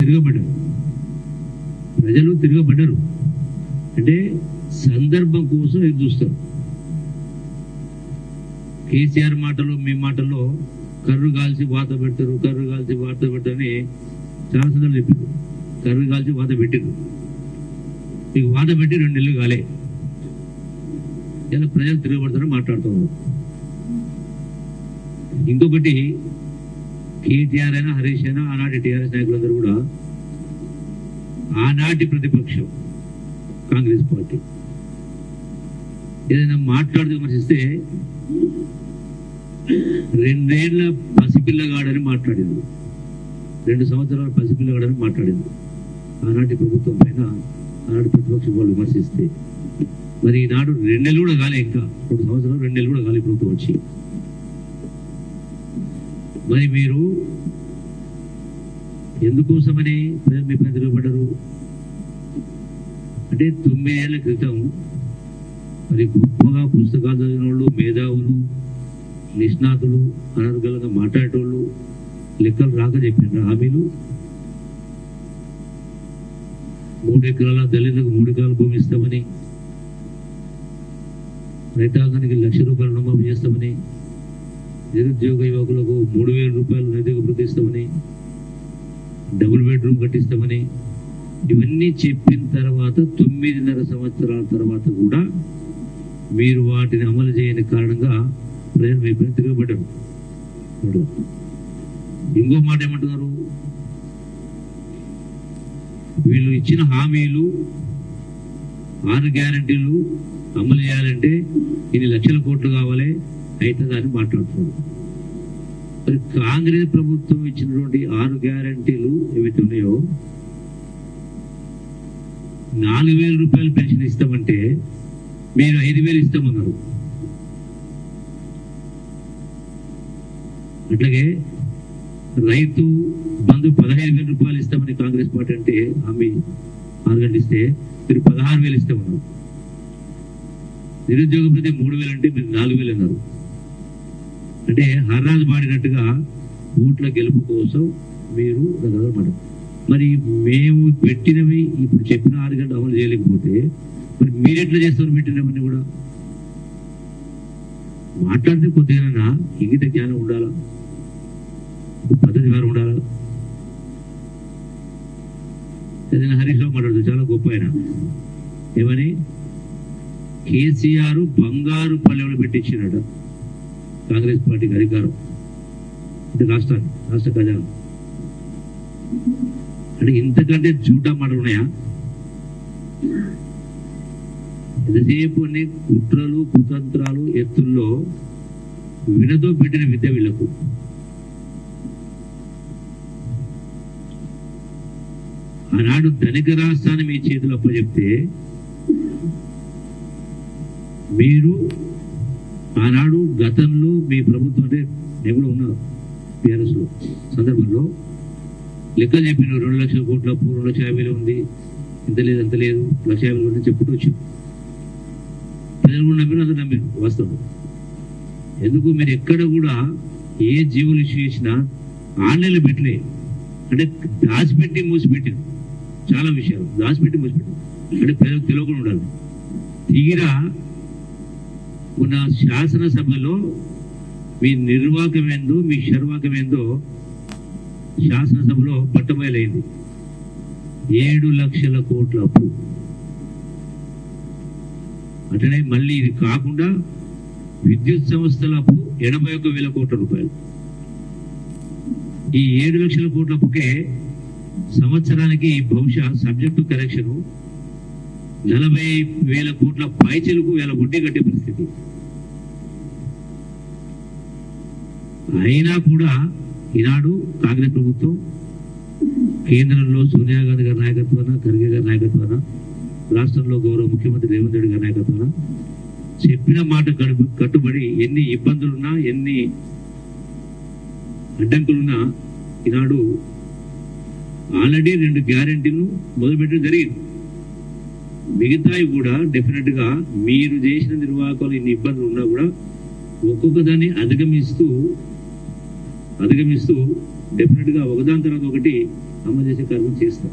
తిరగబడ్డారు, ప్రజలు తిరగబడ్డారు. అంటే సందర్భం కోసం ఎదురు చూస్తారు. కేసీఆర్ మాటలు మీ మాటల్లో కర్రు కాల్చి వాత పెడతారు, కర్రు కాల్చి వాత పెడతారని చాలా సందర్భాలు చెప్పారు. కర్రు కాల్చి వాత పెట్టారు, మీకు వాత పెట్టి 2 నెలలు కాలే, ఇలా ప్రజలు తిరగబడతారని మాట్లాడుతున్నారు. ఇంకొకటి, కేటీఆర్ అయినా హరీష్ అయినా ఆనాటి టీఆర్ఎస్ నాయకులందరూ కూడా ఆనాటి ప్రతిపక్షం కాంగ్రెస్ పార్టీ ఏదైనా మాట్లాడుతూ విమర్శిస్తే 2 ఏళ్ల పసిపిల్లగాడని మాట్లాడింది, 2 సంవత్సరాల పసిపిల్లగాడని మాట్లాడింది ఆనాటి ప్రభుత్వం పైన ఆనాటి ప్రతిపక్షం వాళ్ళు విమర్శిస్తే. మరి ఈనాడు 2 నెలలు కూడా కాలే, ఇంకా 2 సంవత్సరాలు 2 నెలలు కూడా కాలే ప్రభుత్వం వచ్చి. మరి మీరు ఎందుకోసమని ప్రజలు మీ పైన తిరగబడ్డారు అంటే 9 ఏళ్ల క్రితం మరి గొప్పగా పుస్తకాలు చదివిన వాళ్ళు, మేధావులు, నిష్ణాతులు, అనర్గళంగా మాట్లాడేటోళ్ళు లెక్కలు రాక చెప్పిన హామీలు 3 ఎకరాల దళితులకు 3 ఎకరాల భూమి ఇస్తామని, రైతాంగానికి ₹1,00,000 రుణమాఫీ చేస్తామని, నిరుద్యోగ యువకులకు 3,000 రూపాయలు నిరుద్యోగ భృతి ఇస్తామని, డబుల్ బెడ్రూమ్ కట్టిస్తామని, ఇవన్నీ చెప్పిన తర్వాత 9.5 సంవత్సరాల తర్వాత కూడా మీరు వాటిని అమలు చేయని కారణంగా ప్రజలు మీ పైన తిరగబడ్డారు. ఇంకో మాట ఏమంటున్నారు, వీళ్ళు ఇచ్చిన హామీలు 6 గ్యారంటీలు అమలు చేయాలంటే ఇన్ని లక్షల కోట్లు కావాలి, అవుతుందా అని మాట్లాడుతున్నారు. మరి కాంగ్రెస్ ప్రభుత్వం ఇచ్చినటువంటి 6 గ్యారంటీలు ఏవైతే ఉన్నాయో 4,000 రూపాయలు పెన్షన్ ఇస్తామంటే మీరు 5,000 ఇస్తామన్నారు. అట్లాగే రైతు బంధు 15,000 రూపాయలు ఇస్తామని కాంగ్రెస్ పార్టీ అంటే హామీ 6 గంటలు ఇస్తే మీరు 16,000 ఇస్తామన్నారు. నిరుద్యోగ భృతి 3,000 అంటే మీరు 4,000 అన్నారు. అంటే హర్రాజు పాడినట్టుగా ఓట్ల గెలుపు కోసం మీరు మాట. మరి మేము పెట్టినవి ఇప్పుడు చెప్పిన 6 గంటలు అమలు చేయలేకపోతే మరి మీరెట్లా చేస్తారు? పెట్టినవన్నీ కూడా మాట్లాడితే కొద్దిగా ఇంగిత జ్ఞానం ఉండాలా, పద్ధతి వారు ఉండాలా. ఏదైనా హరీష్ రావు మాట్లాడుతూ చాలా గొప్ప ఆయన ఏమని, కేసీఆర్ బంగారు పల్లెలు పెట్టించినట కాంగ్రెస్ పార్టీకి అధికారం అంటే రాష్ట్ర ఖజానా. అంటే ఇంతకంటే జూటా మాటలు ఉన్నాయా? ఎంతసేపు అన్ని కుట్రలు కుతంత్రాలు ఎత్తుల్లో వినతో పెట్టిన విద్య వీళ్లకు. ఆనాడు ధనిక రాష్ట్రాన్ని మీ చేతులు అప్పచెప్తే మీరు ఆనాడు గతంలో మీ ప్రభుత్వం అంటే నేను కూడా ఉన్నా టీఆర్ఎస్ లో సందర్భంలో లెక్క చెప్పిన 2,00,000 కోట్ల అప్పు, 2,50,000 ఉంది, ఇంత లేదు అంత లేదు, 1,50,000 ఉంది చెప్పుకుంటూ వచ్చారు. ప్రజలు కూడా నమ్మిన అందరూ నమ్మిన వాస్తవం. ఎందుకు మీరు ఎక్కడ కూడా ఏ జీవులు ఇష్యూ చేసినా ఆన్లైన్లో పెట్టలే, అంటే దాచిపెట్టి మూసిపెట్టింది. చాలా విషయాలు దాచిపెట్టి మూసిపెట్టింది, అంటే ప్రజలకు తెలియకుండా ఉండాలి. తీరా ఉన్న శాసనసభలో మీ నిర్వాహకమేందో మీ శర్వాకమేందో శాసనసభలో పట్టబయలైంది. 7 లక్షల కోట్ల అప్పు. అట్లనే మళ్ళీ ఇది కాకుండా విద్యుత్ సంస్థల అప్పు 81,000 కోట్ల రూపాయలు. ఈ 7 లక్షల కోట్ల అప్పుకే సంవత్సరానికి బహుశా సబ్జెక్టు కరెక్షన్ 40,000 కోట్ల పైచిలకు వేల వడ్డీ కట్టే పరిస్థితి. అయినా కూడా ఈనాడు కాంగ్రెస్ ప్రభుత్వం కేంద్రంలో సోనియా గాంధీ గారి నాయకత్వాన, ఖర్గే గారి నాయకత్వాన, రాష్ట్రంలో గౌరవ ముఖ్యమంత్రి రేవంత్ రెడ్డి గారి నాయకత్వాన చెప్పిన మాట కట్టుబడి ఎన్ని ఇబ్బందులున్నా ఎన్ని అడ్డంకులున్నా ఈనాడు ఆల్రెడీ 2 గ్యారెంటీలు మొదలుపెట్టడం జరిగింది. మిగతాయి కూడా డెఫినెట్ గా మీరు చేసిన నిర్వాహకాలు ఇన్ని ఇబ్బందులు ఉన్నా కూడా ఒక్కొక్క దాన్ని అధిగమిస్తూ డెఫినెట్ గా ఒకదాని తర్వాత ఒకటి అమలు చేసే కార్యక్రమం చేస్తాం.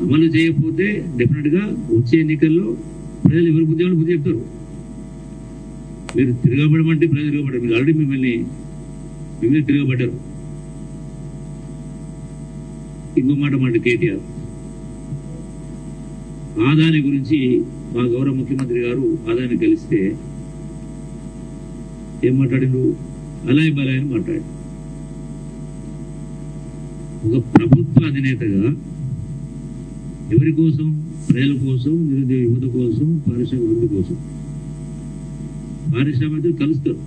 అమలు చేయకపోతే డెఫినెట్గా వచ్చే ఎన్నికల్లో ప్రజలు ఎవరి బుద్ధి వాళ్ళు బుద్ధి చెప్తారు. మీరు తిరగబడమంటే ప్రజలు తిరగబడ్డారు. మీరు ఆల్రెడీ మిమ్మల్ని తిరగబడ్డారు. ఇంకో మాట మాట కేటీఆర్ ఆదాని గురించి మా గౌరవ ముఖ్యమంత్రి గారు ఆదాని కలిస్తే ఏం మాట్లాడిండు? అలాయ్ బలాయ్ అని మాట్లాడారు. ఒక ప్రభుత్వ అధినేతగా ఎవరి కోసం? ప్రజల కోసం, నిరుద్యోగ యువత కోసం, పారిశ్రామిక అభివృద్ధి కోసం. పారిశ్రామికలు కలుస్తారు,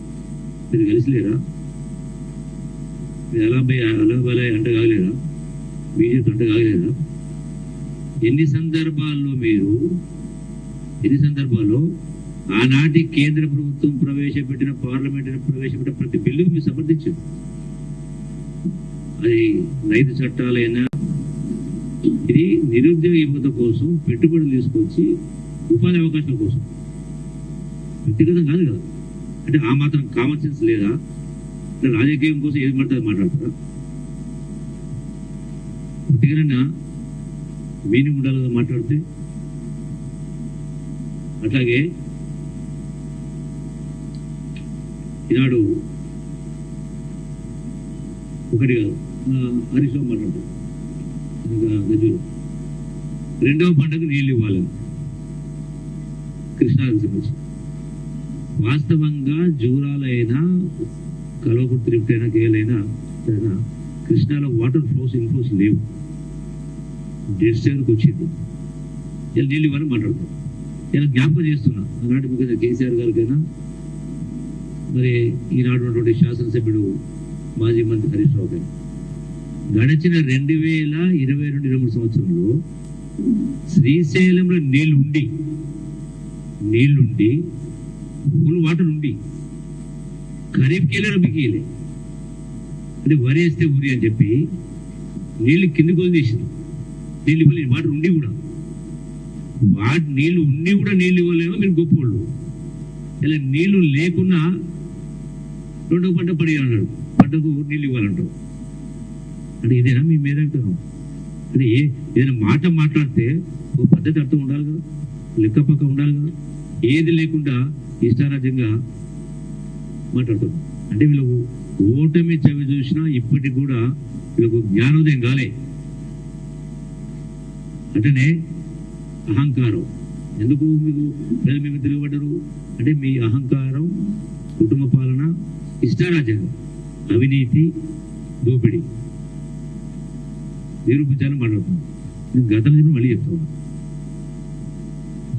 మీరు కలిసిలేరా? మీరు అలా బలాయ్ అంట కాగలేరా? బీజేపీ అంట కాగలేరా? ఎన్ని సందర్భాల్లో ఆనాటి కేంద్ర ప్రభుత్వం ప్రవేశపెట్టిన పార్లమెంట్ ప్రవేశపెట్టిన ప్రతి బిల్లుకు మీరు సమర్థించారు. అది రైతు చట్టాలైనా, ఇది నిరుద్యోగ యువత కోసం పెట్టుబడులు తీసుకొచ్చి ఉపాధి అవకాశాల కోసం, వ్యక్తిగతం కాదు కదా. అంటే ఆ మాత్రం కామన్ సెన్స్ లేదా? అంటే రాజకీయం కోసం ఏది పడుతుంది మాట్లాడతారా? కొద్దిగా మీనింగ్ ఉండాలి కదా మాట్లాడితే. అట్లాగే ఈనాడు ఒకటి కాదు, హరీష్ రావు మాట్లాడతారు గజూరు. రెండవ పంటకు నీళ్ళు ఇవ్వాలని కృష్ణాకి సంబంధించి. వాస్తవంగా జూరాలైనా, కల్వకుర్తి లిఫ్ట్ అయినా, కేలైనా కృష్ణాలో వాటర్ ఇన్ఫ్లోస్ లేవు. డెడ్ స్టేజ్కి వచ్చింది. ఇలా నీళ్ళు ఇవ్వాలని మాట్లాడతారు. ఇలా జ్ఞాపకం చేస్తున్నా ఆనాటి ముఖ్యమంత్రి కేసీఆర్ గారికైనా, మరి ఈనాడు ఉన్నటువంటి శాసనసభ్యుడు మాజీ మంత్రి హరీష్ రావు గారు గడిచిన 2022-23 సంవత్సరంలో శ్రీశైలంలో నీళ్లుండి ఫుల్ వాటర్ ఉండి ఖరీఫ్కి వెళ్ళి రబీకి వెళ్ళే, అంటే వరి వేస్తే ఊరి అని చెప్పి నీళ్లు కిందకి వదిలేసారు. నీళ్ళు ఇవ్వలేదు, వాటర్ ఉండి కూడా. నీళ్లు ఉండి కూడా నీళ్ళు ఇవ్వలేమో మీరు గొప్పవాళ్ళు. ఇలా నీళ్లు లేకున్నా రెండో పంట పడి అన్నాడు, పంటకు నీళ్ళు ఇవ్వాలంటారు. అంటే ఇదేనా మీ మేదంటారు? అంటే ఏదైనా మాట మాట్లాడితే ఒక పద్ధతి అర్థం ఉండాలి కదా, లెక్క పక్క ఉండాలి కదా. ఏది లేకుండా ఇష్టారాజ్యంగా మాట్లాడతాం. అంటే వీళ్ళకు ఓటమి చవి చూసినా ఇప్పటికి కూడా వీళ్ళకు జ్ఞానోదయం కాలే. అంటేనే అహంకారం. ఎందుకు మీకు ప్రజలు మేము తిరగబడ్డారు అంటే మీ అహంకారం, కుటుంబ పాలన, ఇష్టారాజ్యం, అవినీతి, దోపిడీ నిరూపించాలని మాట్లాడుతున్నాం. నేను గతంలో చెప్పి మళ్ళీ చెప్తాను.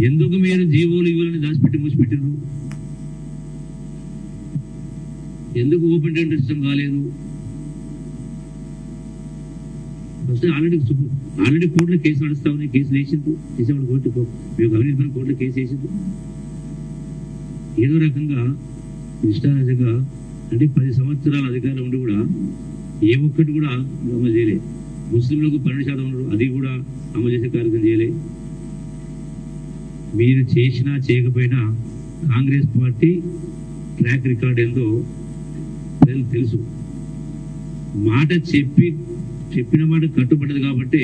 ఎందుకు మీరు జీవోలు ఇవ్వాలని దాచిపెట్టి మూసిపెట్టారు? ఎందుకు ఓపెన్ టెండర్ సిస్టమ్ కాలేదు? ఫస్ట్ ఆల్రెడీ కోర్టులో కేసు నడుస్తా ఉన్నాయి. కేసులు వేసింది విజయవాడ కోర్టుకు, మీకు అవినీతి కోర్టులో కేసు వేసింది. ఏదో రకంగా ఇష్టారాజ్యంగా అంటే 10 సంవత్సరాల అధికారం ఉండి కూడా ఏ ఒక్కటి కూడా అమలు చేయలే. ముస్లింలకు 12% ఉన్నారు, అది కూడా అమలు చేసే కార్యక్రమం చేయలే. మీరు చేసినా చేయకపోయినా కాంగ్రెస్ పార్టీ ట్రాక్ రికార్డ్ ఏందో ప్రజలకు తెలుసు. మాట చెప్పిన మాట కట్టుబడ్డది కాబట్టి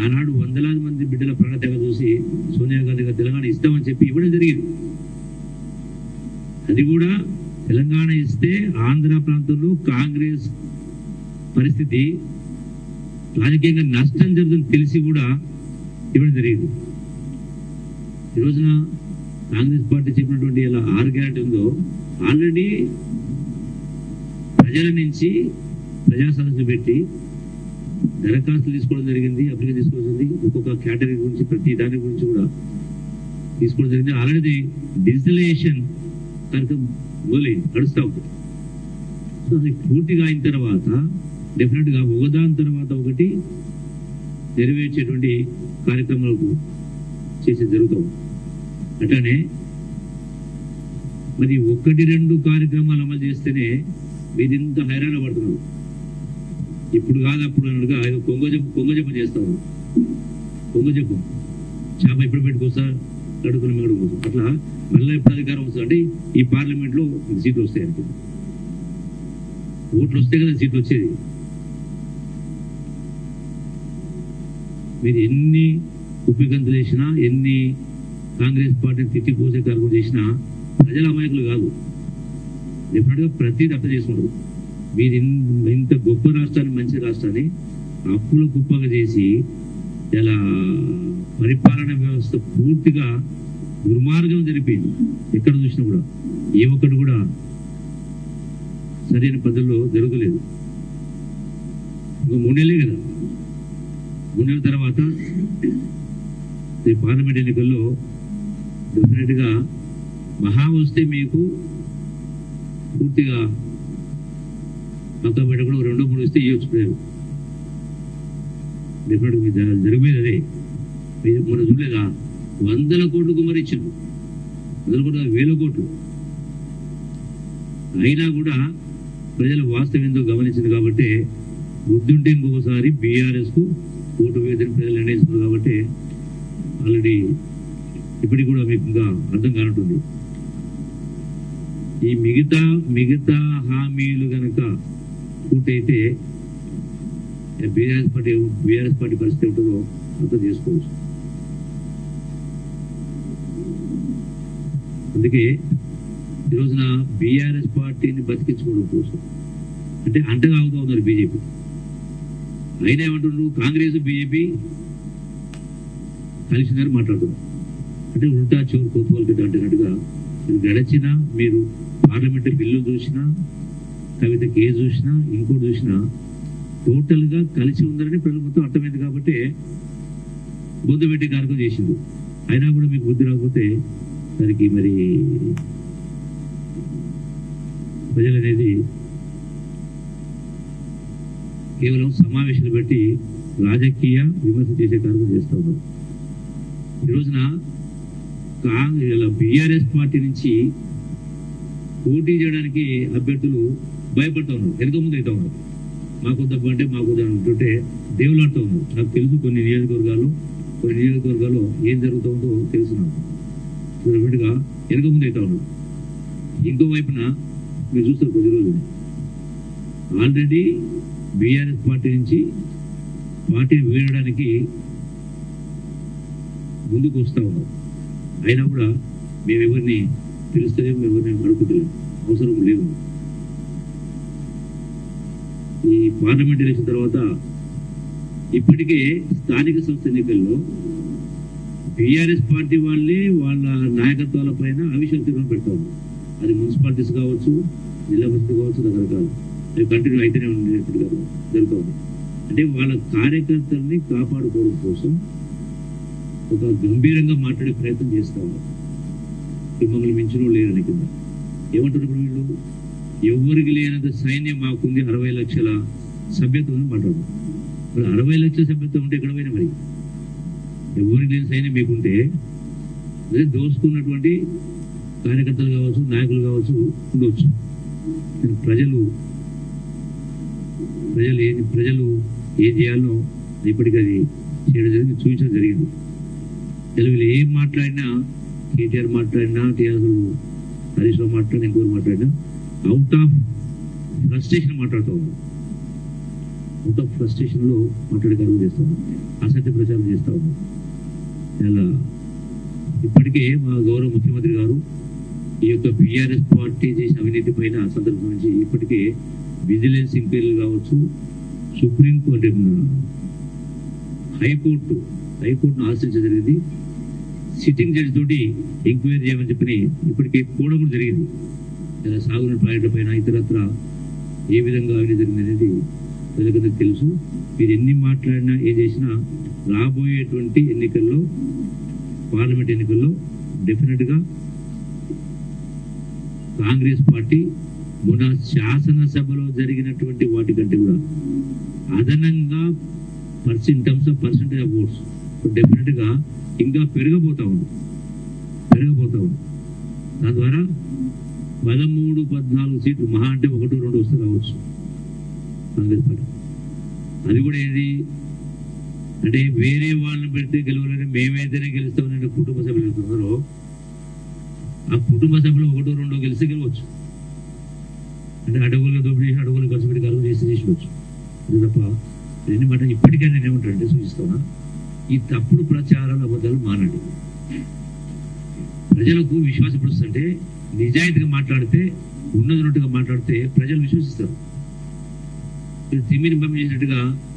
ఆనాడు వందలాది మంది బిడ్డల ప్రాణత్యాగ చూసి సోనియా గాంధీ గారు తెలంగాణ ఇస్తామని చెప్పి ఇవ్వడం జరిగింది. అది కూడా తెలంగాణ ఇస్తే ఆంధ్ర ప్రాంతంలో కాంగ్రెస్ పరిస్థితి రాజకీయంగా నష్టం జరుగుతుంది తెలిసి కూడా ఇవ్వడం జరిగింది. ఈ రోజున కాంగ్రెస్ పార్టీ చెప్పినటువంటి ఇలా 6 గ్యారెంటీ ఉందో ఆల్రెడీ ప్రజల నుంచి ప్రజా సదస్సులు పెట్టి దరఖాస్తులు తీసుకోవడం జరిగింది, అప్లికేషన్ తీసుకోవాల్సింది. ఒక్కొక్క కేటగిరీ గురించి ప్రతి దాని గురించి కూడా తీసుకోవడం జరిగింది. ఆల్రెడీ డిజిటలైజేషన్ కార్యక్రమం నడుస్తూ ఉంటుంది. సో అది పూర్తిగా అయిన తర్వాత డెఫినెట్గా ఒకదాని తర్వాత ఒకటి నెరవేర్చేటువంటి కార్యక్రమాలకు చేసే జరుగుతాం. అట్లానే మరి 1-2 కార్యక్రమాలు అమలు చేస్తేనే మీరు ఇంత హైరాణ పడుతున్నారు. ఇప్పుడు కాదు అప్పుడు అన్నట్టుగా కొంగజప్ప చేస్తాము. కొంగజప్పం చేప ఎప్పుడు పెట్టుకొస్తా అడుగుతున్న మేడం కోసం అట్లా మళ్ళీ ఎప్పుడు అధికారం వస్తుంది అంటే ఈ పార్లమెంట్లో సీట్లు వస్తాయి అనుకో. ఓట్లు వస్తే కదా సీట్లు వచ్చేది. మీరు ఎన్ని ఉప్పిగంతులు చేసినా, ఎన్ని కాంగ్రెస్ పార్టీని తిట్టిపోసే కార్యక్రమం చేసినా ప్రజల అమాయకులు కాదు. డెఫినెట్గా ప్రతిదీ అర్థం చేసుకుంటారు. మీరు ఇంత గొప్ప రాష్ట్రాన్ని, మంచి రాష్ట్రాన్ని అప్పుల కుప్పగా చేసి ఇలా పరిపాలన వ్యవస్థ పూర్తిగా దుర్మార్గం జరిపింది. ఎక్కడ చూసినా కూడా ఏ ఒక్కటి కూడా సరైన పద్ధతిలో జరగలేదు. ఇంకా 3 నెలలే కదా, 3 నెలల తర్వాత పార్లమెంట్ ఎన్నికల్లో డెఫినెట్గా మహా వస్తే మీకు పూర్తిగా పక్క బయట కూడా 2-3 ఇస్తే ఇవ్వచ్చు ప్రజలు. డెఫినెట్గా జరిగేది అదే. మనం చూడలేదా, 100 కోట్లు కుమ్మరిచ్చిండు, 100 కోట్లు 1000 కోట్లు. అయినా కూడా ప్రజల వాస్తవం ఏందో గమనించింది కాబట్టి బుద్ధుంటే ఇంకొకసారి బీఆర్ఎస్కు ఓటు వేదని ప్రజలు నిర్ణయించుకున్నారు. కాబట్టి ఆల్రెడీ ఇప్పటికి కూడా మీకు ఇంకా అర్థం కానుంటుంది. ఈ మిగతా హామీలు కనుక పూర్తయితే బీఆర్ఎస్ పార్టీ పరిస్థితి ఉంటుందో అర్థం చేసుకోవచ్చు. అందుకే ఈరోజున బీఆర్ఎస్ పార్టీని బతికించుకోవడం కోసం అంటే అంటగా అవుతా ఉన్నారు బీజేపీ. అయినా ఏమంటున్నారు, కాంగ్రెస్ బీజేపీ కలిసినారు మాట్లాడుతున్నారు. అంటే ఉల్టా చోరు కోతువాల్ గడ్డ అంటున్నట్టుగా గడచిన మీరు పార్లమెంట్ బిల్లు చూసినా, కవిత కేసు చూసినా, ఇంకోటి చూసినా టోటల్ గా కలిసి ఉందని ప్రజలు మొత్తం అర్థమైంది. కాబట్టి బుద్ధి పెట్టి కార్యక్రమం చేసింది. అయినా కూడా మీకు బుద్ధి రాకపోతే దానికి మరి ప్రజలు అనేది కేవలం సమావేశాలు బట్టి రాజకీయ విమర్శ చేసే కార్యక్రమం చేస్తూ ఉన్నారు. ఈ రోజున బీఆర్ఎస్ పార్టీ నుంచి పోటీ చేయడానికి అభ్యర్థులు భయపడుతూ ఉన్నారు, వెనుక ముందు అవుతా ఉన్నారు. మాకు తప్ప అంటే మాకు అంటుంటే దేవులాడుతూ ఉన్నారు. నాకు తెలుసు కొన్ని నియోజకవర్గాల్లో ఏం జరుగుతుందో తెలుసు నాకు. డెఫినెట్గా వెనుక ముందు అవుతా ఉన్నారు. ఇంకో వైపున మీరు చూస్తారు కొద్ది రోజులు ఆల్రెడీ బీఆర్ఎస్ పార్టీ నుంచి పార్టీని వీడడానికి ముందుకు వస్తూ ఉన్నారు. అయినా కూడా మేము ఎవరిని పిలుస్తలేము, మేము ఎవరిని అడుగుతలేము, అవసరం లేదు. ఈ పార్లమెంట్ ఎలక్షన్ తర్వాత ఇప్పటికే స్థానిక సంస్థ ఎన్నికల్లో బీఆర్ఎస్ పార్టీ వాళ్ళే వాళ్ళ నాయకత్వాల పైన అవిశ్వాస తీర్మానం పెడతా ఉన్నారు. అది మున్సిపాలిటీస్ కావచ్చు, జిల్లా పరిషత్ కావచ్చు, రకరకాలు అవి కంటిన్యూ అయితేనే జరుగుతూ ఉంది. అంటే వాళ్ళ కార్యకర్తల్ని కాపాడుకోవడం కోసం ఒక గంభీరంగా మాట్లాడే ప్రయత్నం చేస్తా ఉన్నారు. మమ్మల్ని మించిన లేరని కింద ఏమంటున్నారు వీళ్ళు, ఎవరికి లేనంత సైన్యం మాకుంది, 60 లక్షల సభ్యత్వం మాట్లాడుతున్నారు. మరి 60 లక్షల సభ్యత్వం ఉంటే ఎక్కడ పోయినా మరి ఎవరికి లేని సైన్యం మీకుంటే అదే దోసుకున్నటువంటి కార్యకర్తలు కావచ్చు, నాయకులు కావచ్చు ఉండవచ్చు. ప్రజలు ఏం చేయాలో ఇప్పటికీ అది చేయడం జరిగింది, చూపించడం జరిగింది. వీళ్ళు ఏం మాట్లాడినా, కేటీఆర్ మాట్లాడినా, టీఆర్ఎస్ హరీష్ రావు మాట్లాడినా, ఇంకోరు మాట్లాడినా అవుట్ ఆఫ్ ఫ్రస్ట్రేషన్ మాట్లాడుతూ ఉన్నారు. అవుట్ ఆఫ్ ఫ్రస్ట్రేషన్లో మాట్లాడే కార్యక్రమం చేస్తూ ఉన్నారు, అసత్య ప్రచారం చేస్తూ ఉన్నారు. ఇలా ఇప్పటికే మా గౌరవ ముఖ్యమంత్రి గారు ఈ యొక్క బీఆర్ఎస్ పార్టీ చేసిన అవినీతి పైన సందర్భం నుంచి ఇప్పటికే విజిలెన్స్ ఎంక్వైరీలు కావచ్చు, సుప్రీంకోర్టు హైకోర్టును ఆశ్రయించడం జరిగింది. సిట్టింగ్ జడ్జి తోటి ఎంక్వైరీ చేయమని చెప్పి ఇప్పటికే కూడా జరిగింది. సాగునీటి ప్రాజెక్టుల పైన ఇతరత్ర ఏ విధంగా అవినీతి జరిగింది అనేది ప్రజలందరికీ తెలుసు. మీరు ఎన్ని మాట్లాడినా, ఏం చేసినా రాబోయేటువంటి ఎన్నికల్లో, పార్లమెంట్ ఎన్నికల్లో డెఫినెట్గా కాంగ్రెస్ పార్టీ మన శాసనసభలో జరిగినటువంటి వాటికంటే కూడా అదనంగా in terms of percentage of votes డెఫినెట్గా ఇంకా పెరగబోతా ఉంది. దాని ద్వారా 13-14 సీట్లు మహా అంటే 1-2 వస్తే రావచ్చు కాంగ్రెస్ పార్టీ. అది కూడా ఏంటి అంటే వేరే వాళ్ళని పెడితే గెలవాలని మేమైతేనే గెలుస్తామని కుటుంబ సభ్యులు వెళ్తున్నారో ఆ కుటుంబ సభ్యులు 1-2 గెలిస్తే గెలవచ్చు. అంటే అడవులను దోపిడీ చేసి, అడవులను ఖర్చు పెట్టి కాలం చేసి చేసుకోవచ్చు. అది తప్ప ఎన్ని మాట ఇప్పటికైనా నేను ఏమంటానంటే సూచిస్తున్నా, ఈ తప్పుడు ప్రచారాల అబద్ధాలు మానండి. ప్రజలకు విశ్వాసపరుస్తుంటే నిజాయితీగా మాట్లాడితే ఉన్నదిన్నట్టుగా మాట్లాడితే ప్రజలు విశ్వసిస్తారు. మీరు తిమ్మిని పంపించేసినట్టుగా